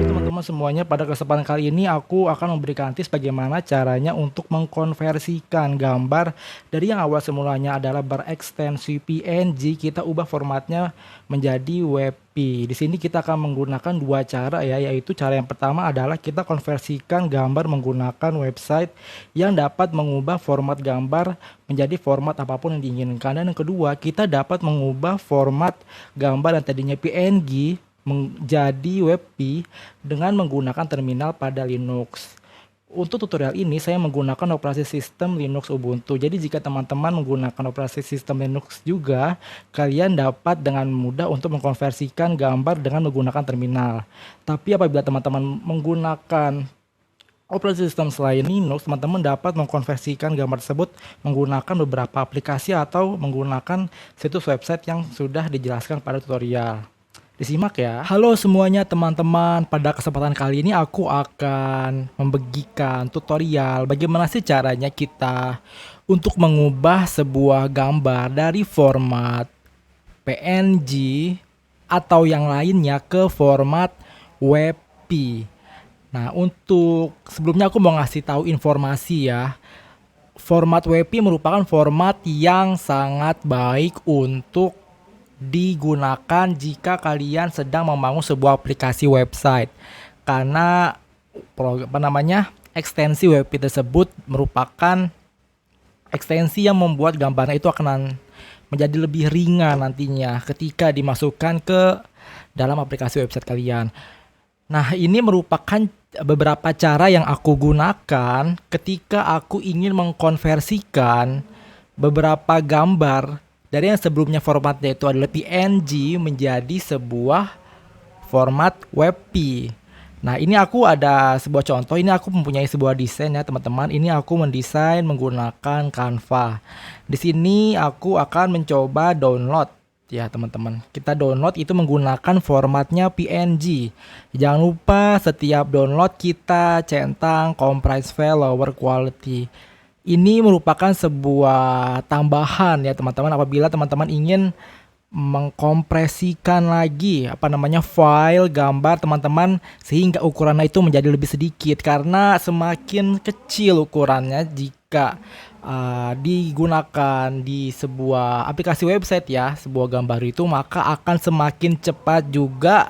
Teman-teman semuanya, pada kesempatan kali ini aku akan memberikan tips bagaimana caranya untuk mengkonversikan gambar dari yang awal semulanya adalah berekstensi PNG, kita ubah formatnya menjadi WebP. Di sini kita akan menggunakan dua cara ya, yaitu cara yang pertama adalah kita konversikan gambar menggunakan website yang dapat mengubah format gambar menjadi format apapun yang diinginkan. Dan yang kedua, kita dapat mengubah format gambar yang tadinya PNG menjadi WebP dengan menggunakan terminal pada Linux. Untuk tutorial ini saya menggunakan operasi sistem Linux Ubuntu. Jadi jika teman-teman menggunakan operasi sistem Linux juga, kalian dapat dengan mudah untuk mengkonversikan gambar dengan menggunakan terminal. Tapi apabila teman-teman menggunakan operasi sistem selain Linux, teman-teman dapat mengkonversikan gambar tersebut menggunakan beberapa aplikasi atau menggunakan situs website yang sudah dijelaskan pada tutorial. Disimak ya. Halo semuanya teman-teman, pada kesempatan kali ini aku akan membagikan tutorial bagaimana sih caranya kita untuk mengubah sebuah gambar dari format PNG atau yang lainnya ke format WebP. Nah, untuk sebelumnya aku mau ngasih tahu informasi ya. Format WebP merupakan format yang sangat baik untuk digunakan jika kalian sedang membangun sebuah aplikasi website, karena ekstensi WebP tersebut merupakan ekstensi yang membuat gambarnya itu akan menjadi lebih ringan nantinya ketika dimasukkan ke dalam aplikasi website kalian. Nah, ini merupakan beberapa cara yang aku gunakan ketika aku ingin mengkonversikan beberapa gambar dari yang sebelumnya formatnya itu adalah PNG menjadi sebuah format WebP. Nah, ini aku ada sebuah contoh. Ini aku mempunyai sebuah desain ya teman-teman. Ini aku mendesain menggunakan Canva. Di sini aku akan mencoba download ya teman-teman. Kita download itu menggunakan formatnya PNG. Jangan lupa setiap download kita centang compress file lower quality. Ini merupakan sebuah tambahan ya teman-teman apabila teman-teman ingin mengkompresikan lagi file gambar teman-teman sehingga ukurannya itu menjadi lebih sedikit, karena semakin kecil ukurannya jika digunakan di sebuah aplikasi website ya, sebuah gambar itu, maka akan semakin cepat juga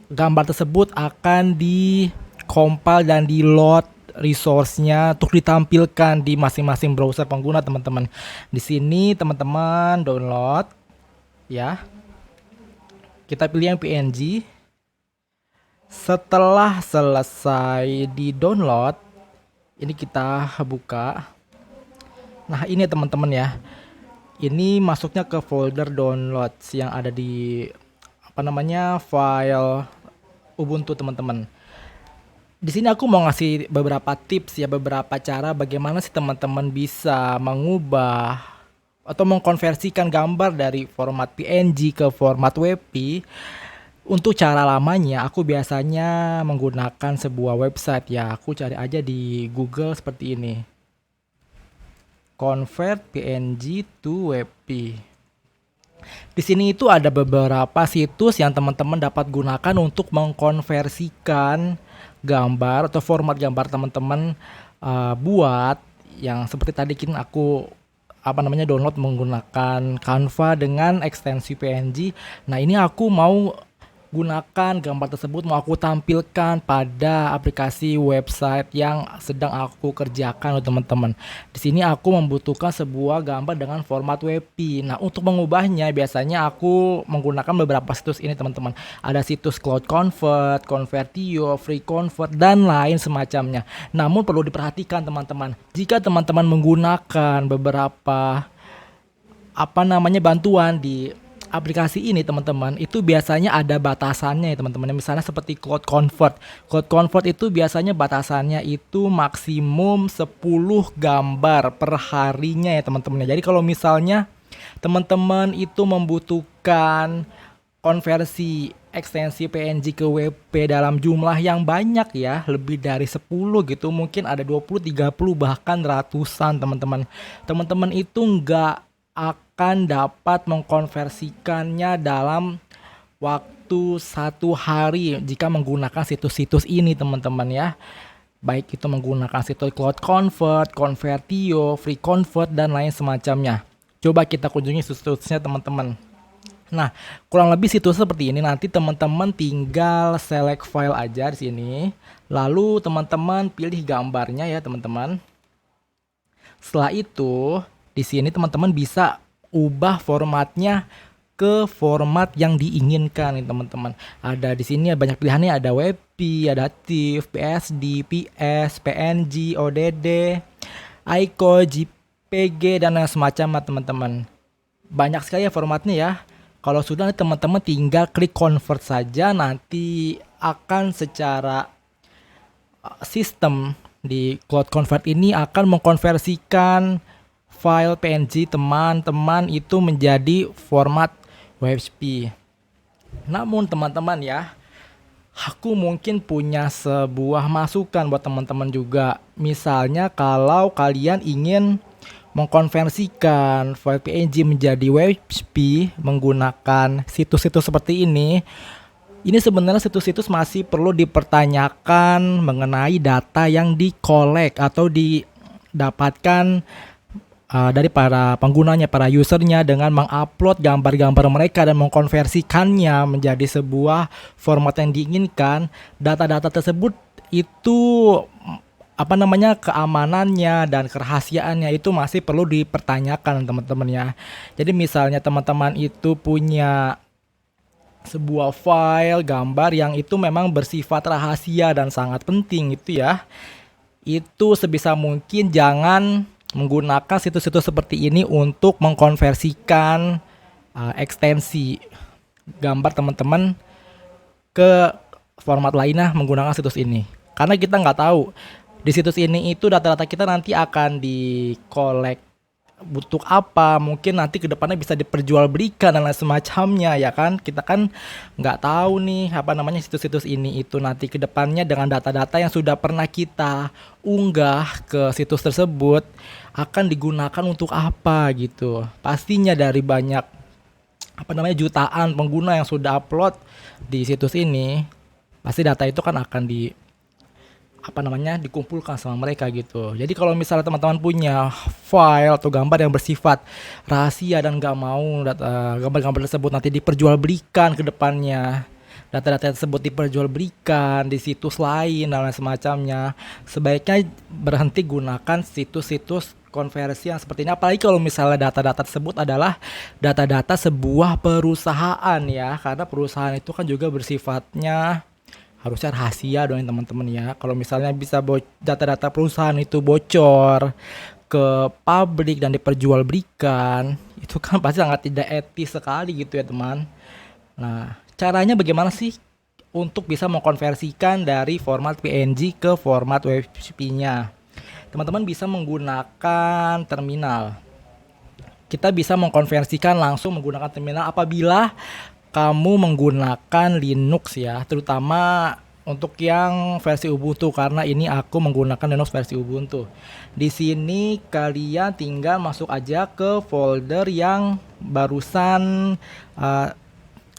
gambar tersebut akan di-compile dan di-load resource-nya untuk ditampilkan di masing-masing browser pengguna teman-teman. Di sini teman-teman download ya. Kita pilih yang PNG. Setelah selesai di-download, ini kita buka. Nah, ini teman-teman ya. Ini masuknya ke folder downloads yang ada di file Ubuntu teman-teman. Di sini aku mau ngasih beberapa tips ya, beberapa cara bagaimana sih teman-teman bisa mengubah atau mengkonversikan gambar dari format PNG ke format WebP. Untuk cara lamanya aku biasanya menggunakan sebuah website ya. Aku cari aja di Google seperti ini. Convert PNG to WebP. Di sini itu ada beberapa situs yang teman-teman dapat gunakan untuk mengkonversikan gambar atau format gambar teman-teman buat yang seperti tadi aku download menggunakan Canva dengan ekstensi PNG. Nah, ini aku mau gunakan gambar tersebut, mau aku tampilkan pada aplikasi website yang sedang aku kerjakan teman-teman. Di sini aku membutuhkan sebuah gambar dengan format WebP. Nah, untuk mengubahnya biasanya aku menggunakan beberapa situs ini teman-teman. Ada situs Cloud Convert, Convertio, Free Convert, dan lain semacamnya. Namun perlu diperhatikan teman-teman, jika teman-teman menggunakan beberapa bantuan di aplikasi ini teman-teman, itu biasanya ada batasannya ya teman-teman. Misalnya seperti Cloud Convert. Cloud Convert itu biasanya batasannya itu maksimum 10 gambar per harinya ya teman-teman. Jadi kalau misalnya teman-teman itu membutuhkan konversi ekstensi PNG ke WebP dalam jumlah yang banyak ya, lebih dari 10 gitu, mungkin ada 20, 30, bahkan ratusan teman-teman. Teman-teman itu nggak akan akan dapat mengkonversikannya dalam waktu 1 hari jika menggunakan situs-situs ini teman-teman ya. Baik itu menggunakan situs Cloud Convert, Convertio, Free Convert, dan lain semacamnya. Coba kita kunjungi situs-situsnya teman-teman. Nah, kurang lebih situs seperti ini. Nanti teman-teman tinggal select file aja di sini. Lalu teman-teman pilih gambarnya ya teman-teman. Setelah itu, di sini teman-teman bisa ubah formatnya ke format yang diinginkan nih teman-teman. Ada di sini banyak pilihannya, ada WebP, ada TIFF, PSD, PS, PNG, ODD, ICO, JPG, dan yang semacamnya teman-teman. Banyak sekali ya formatnya ya. Kalau sudah teman-teman tinggal klik convert saja, nanti akan secara sistem di Cloud Convert ini akan mengkonversikan file PNG teman-teman itu menjadi format WebP. Namun teman-teman ya, aku mungkin punya sebuah masukan buat teman-teman juga. Misalnya kalau kalian ingin mengkonversikan file PNG menjadi WebP menggunakan situs-situs seperti ini sebenarnya situs-situs masih perlu dipertanyakan mengenai data yang di-collect atau didapatkan dari para penggunanya, para usernya dengan mengupload gambar-gambar mereka dan mengkonversikannya menjadi sebuah format yang diinginkan. Data-data tersebut itu keamanannya dan kerahasiaannya itu masih perlu dipertanyakan teman-teman ya. Jadi misalnya teman-teman itu punya sebuah file gambar yang itu memang bersifat rahasia dan sangat penting itu ya. Itu sebisa mungkin jangan menggunakan situs-situs seperti ini untuk mengkonversikan ekstensi gambar teman-teman ke format lainnya menggunakan situs ini. Karena kita nggak tahu di situs ini itu data-data kita nanti akan di-collect butuh apa, mungkin nanti kedepannya bisa diperjualbelikan dan lain semacamnya ya kan. Kita kan nggak tahu nih situs-situs ini itu nanti kedepannya dengan data-data yang sudah pernah kita unggah ke situs tersebut akan digunakan untuk apa gitu. Pastinya dari banyak jutaan pengguna yang sudah upload di situs ini, pasti data itu kan akan dikumpulkan sama mereka gitu. Jadi kalau misalnya teman-teman punya file atau gambar yang bersifat rahasia dan nggak mau gambar-gambar tersebut nanti diperjualbelikan ke depannya, data-data tersebut diperjualbelikan di situs lain dan lain semacamnya, sebaiknya berhenti gunakan situs-situs konversi yang seperti ini. Apalagi kalau misalnya data-data tersebut adalah data-data sebuah perusahaan ya, karena perusahaan itu kan juga bersifatnya harusnya rahasia dong teman-teman ya. Kalau misalnya bisa data-data perusahaan itu bocor ke publik dan diperjualbelikan, itu kan pasti sangat tidak etis sekali gitu ya teman. Nah, caranya bagaimana sih untuk bisa mengkonversikan dari format PNG ke format WebP-nya? Teman-teman bisa menggunakan terminal. Kita bisa mengkonversikan langsung menggunakan terminal apabila kamu menggunakan Linux ya, terutama untuk yang versi Ubuntu, karena ini aku menggunakan Linux versi Ubuntu. Di sini kalian tinggal masuk aja ke folder yang barusan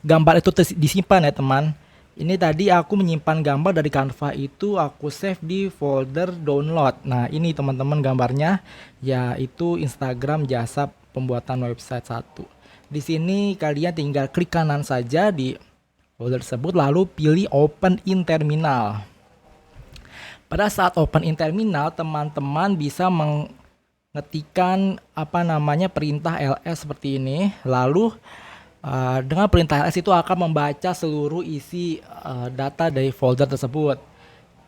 gambar itu disimpan ya teman. Ini tadi aku menyimpan gambar dari Canva itu aku save di folder download. Nah ini teman-teman gambarnya, yaitu Instagram jasa pembuatan website 1. Di sini kalian tinggal klik kanan saja di folder tersebut lalu pilih Open in Terminal. Pada saat Open in Terminal, teman-teman bisa mengetikkan perintah ls seperti ini. Lalu dengan perintah ls itu akan membaca seluruh isi data dari folder tersebut.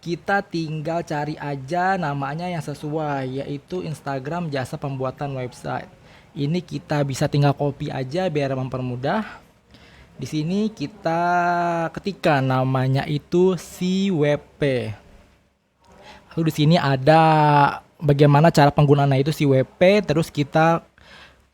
Kita tinggal cari aja namanya yang sesuai, yaitu Instagram jasa pembuatan website. Ini kita bisa tinggal copy aja biar mempermudah. Di sini kita ketikkan namanya itu CWP. Lalu di sini ada bagaimana cara penggunaannya itu CWP. Terus kita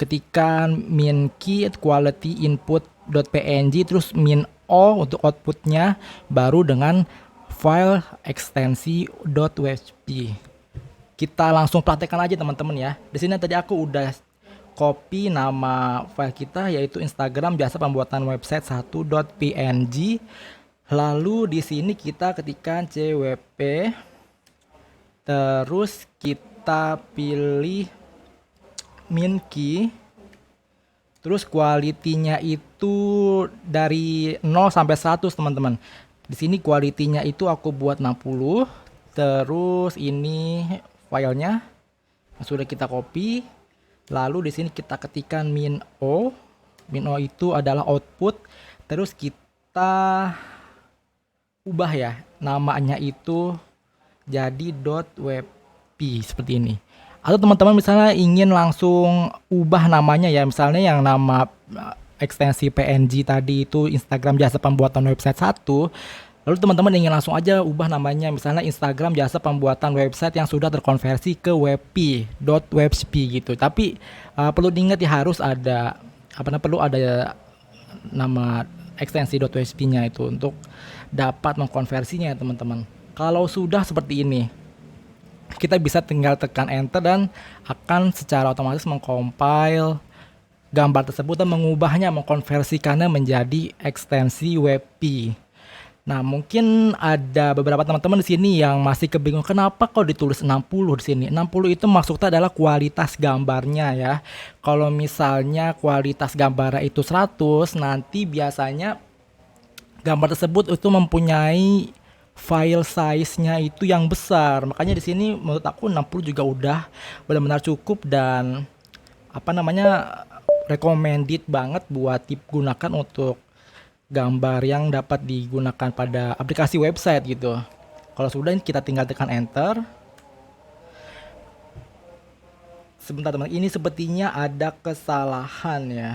ketikkan min key quality input.png terus min o untuk outputnya, baru dengan file ekstensi.webp. Kita langsung praktekkan aja teman-teman ya. Di sini tadi aku udah copy nama file kita yaitu Instagram jasa pembuatan website 1.png. Lalu di sini kita ketikkan cwp, terus kita pilih min key, terus quality-nya itu dari 0 sampai 100 teman-teman. Di sini quality-nya itu aku buat 60. Terus ini filenya sudah kita copy. Lalu di sini kita ketikkan min o. Min o itu adalah output. Terus kita ubah ya namanya itu jadi .wp seperti ini. Atau teman-teman misalnya ingin langsung ubah namanya ya, misalnya yang nama ekstensi PNG tadi itu Instagram jasa pembuatan website 1. Lalu teman-teman ingin langsung aja ubah namanya misalnya Instagram jasa pembuatan website yang sudah terkonversi ke wp.webp gitu. Tapi perlu diingat ya, harus ada perlu ada nama ekstensi .wp-nya itu untuk dapat mengkonversinya ya teman-teman. Kalau sudah seperti ini, kita bisa tinggal tekan enter dan akan secara otomatis mengcompile gambar tersebut dan mengubahnya, mengkonversikannya menjadi ekstensi webp. Nah, mungkin ada beberapa teman-teman di sini yang masih kebingungan kenapa kok ditulis 60 di sini. 60 itu maksudnya adalah kualitas gambarnya ya. Kalau misalnya kualitas gambarnya itu 100, nanti biasanya gambar tersebut itu mempunyai file size-nya itu yang besar. Makanya di sini menurut aku 60 juga udah benar-benar cukup dan recommended banget buat digunakan untuk gambar yang dapat digunakan pada aplikasi website gitu. Kalau sudah kita tinggal tekan enter. Sebentar teman, ini sepertinya ada kesalahan ya.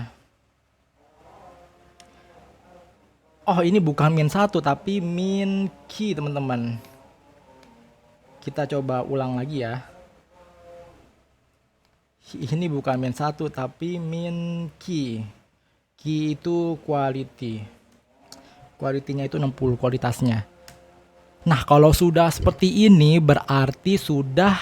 Oh, ini bukan min 1 tapi min key teman-teman. Kita coba ulang lagi ya. Ini bukan min 1 tapi min key. Key itu quality. Quality-nya itu 60 kualitasnya. Nah, kalau sudah seperti ini berarti sudah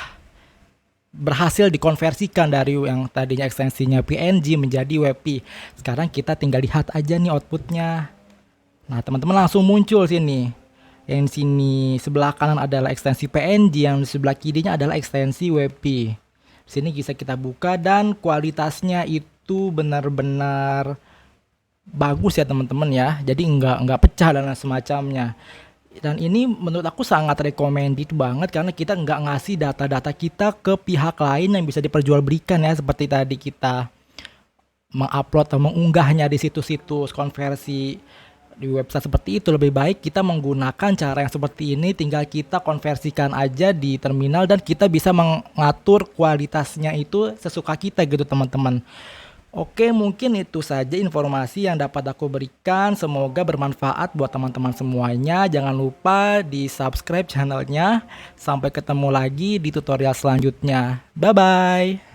berhasil dikonversikan dari yang tadinya ekstensinya PNG menjadi WebP. Sekarang kita tinggal lihat aja nih outputnya. Nah, teman-teman langsung muncul sini. Yang sini sebelah kanan adalah ekstensi PNG, yang di sebelah kirinya adalah ekstensi WebP. Sini bisa kita buka dan kualitasnya itu benar-benar bagus ya teman-teman ya. Jadi nggak pecah dan semacamnya. Dan ini menurut aku sangat recommended banget karena kita nggak ngasih data-data kita ke pihak lain yang bisa diperjualbelikan ya, seperti tadi kita mengupload atau mengunggahnya di situs-situs konversi di website seperti itu. Lebih baik kita menggunakan cara yang seperti ini, tinggal kita konversikan aja di terminal dan kita bisa mengatur kualitasnya itu sesuka kita gitu teman-teman. Oke, mungkin itu saja informasi yang dapat aku berikan. Semoga bermanfaat buat teman-teman semuanya. Jangan lupa di subscribe channelnya. Sampai ketemu lagi di tutorial selanjutnya. Bye-bye.